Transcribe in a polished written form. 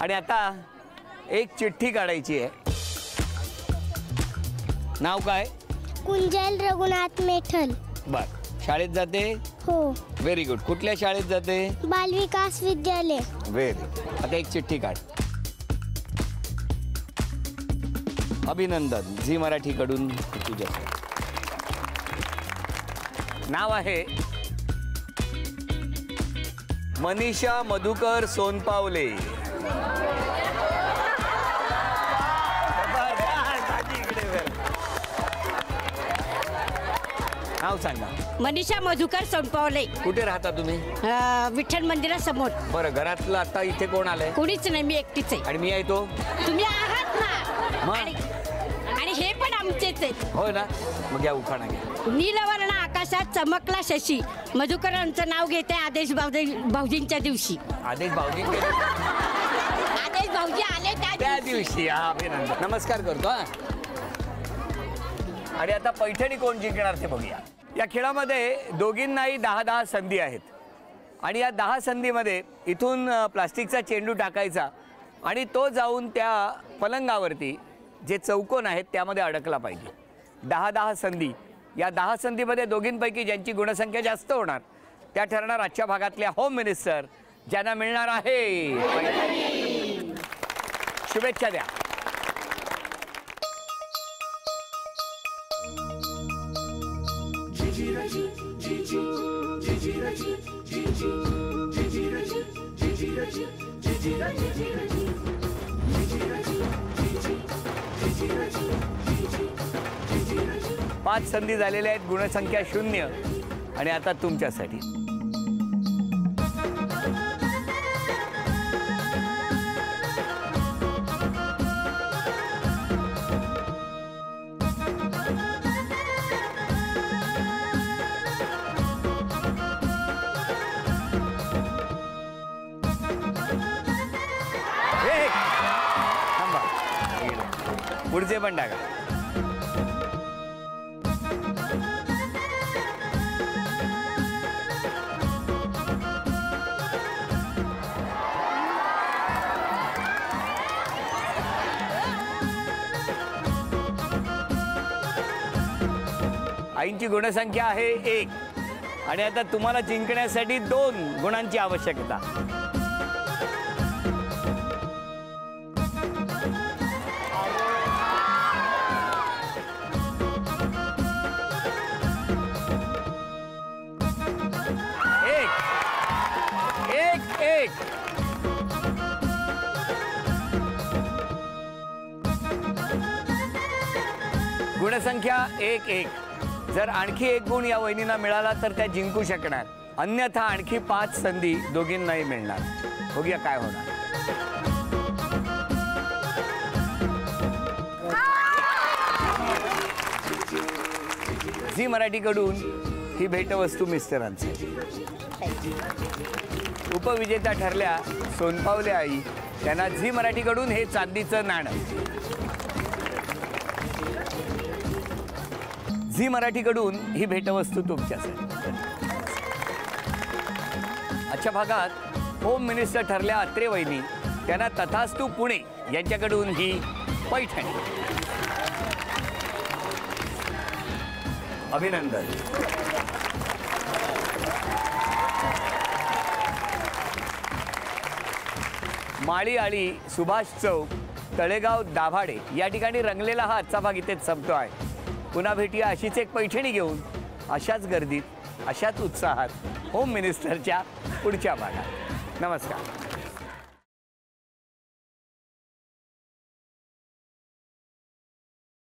आणि आता एक चिठ्ठी काढायची आहे. नाव काय? कुंजल रघुनाथ मेठल. बर, शाळेत जाते? हो. Very good. कुठल्या शाळेत जाते? बालविकास विद्यालय. व्हेरी. आता एक चिठ्ठी काढ. अभिनंदन, झी मराठीकडून तुझ्या. नाव आहे मनीषा मधुकर सोनपावले. नाव सांगा. मनीषा मधुकर सोनपावले. कुठे राहता तुम्ही? विठ्ठल मंदिरासमोर. बरं, घरातलं आता इथे कोण आलंय? कोणीच नाही, मी एकटीच आहे. आणि मी येतो. तुम्ही आहात ना. मग? आणि हे पण आमचेच आहेत. होय ना, मग घ्या उखाणा घ्या. नीलवर्ण आकाशात चमकला शशी. मधुकरांचं नाव घेते आदेश भाऊजींच्या दिवशी. आदेश भाऊजी? आदेश भाऊजी आले त्या दिवशी. हा, अभिनंदन. नमस्कार करतो. हा, आणि आता पैठणी कोण जिंकणार ते बघूया. या खेळामध्ये दोघींनाही 10-10 संधी आहेत आणि या 10 संधीमध्ये इथून प्लास्टिकचा चेंडू टाकायचा आणि तो जाऊन त्या पलंगावरती जे चौकोन आहेत त्यामध्ये अडकला पाहिजे. 10-10 संधी. या 10 संधीमध्ये दोघींपैकी ज्यांची गुणसंख्या जास्त होणार त्या ठरणार आजच्या भागातल्या होम मिनिस्टर, ज्यांना मिळणार आहे. शुभेच्छा द्या. पाच संधी झालेल्या आहेत, गुणसंख्या 0. आणि आता तुमच्यासाठी पुढचे पण टाका. आईंची गुणसंख्या आहे 1 आणि आता तुम्हाला जिंकण्यासाठी 2 गुणांची आवश्यकता. एक गुणसंख्या 1-1. जर आणखी 1 गुण या वहिनींना मिळाला तर त्या जिंकू शकणार, अन्यथा आणखी 5 संधी दोघींनाही मिळणार. बघूया काय होणार. झी मराठीकडून ही भेटवस्तू मिस्टरांची. उपविजेता ठरल्या सोनपावले आई, त्यांना झी मराठीकडून हे चांदीचं नाणं. झी मराठीकडून ही भेटवस्तू तुमच्यासाठी. आजच्या भागात होम मिनिस्टर ठरल्या अत्रे वहिनी, त्यांना तथास्तू पुणे यांच्याकडून ही पैठणी. अभिनंदन. माळी आळी, सुभाष चौक, तळेगाव, दाभाडे या ठिकाणी रंगलेला हा आजचा भाग इथेच संपतो आहे. पुन्हा भेटूया अशीच एक पैठणी घेऊन, अशाच गर्दीत, अशाच उत्साहात होम मिनिस्टरच्या पुढच्या भागात. नमस्कार.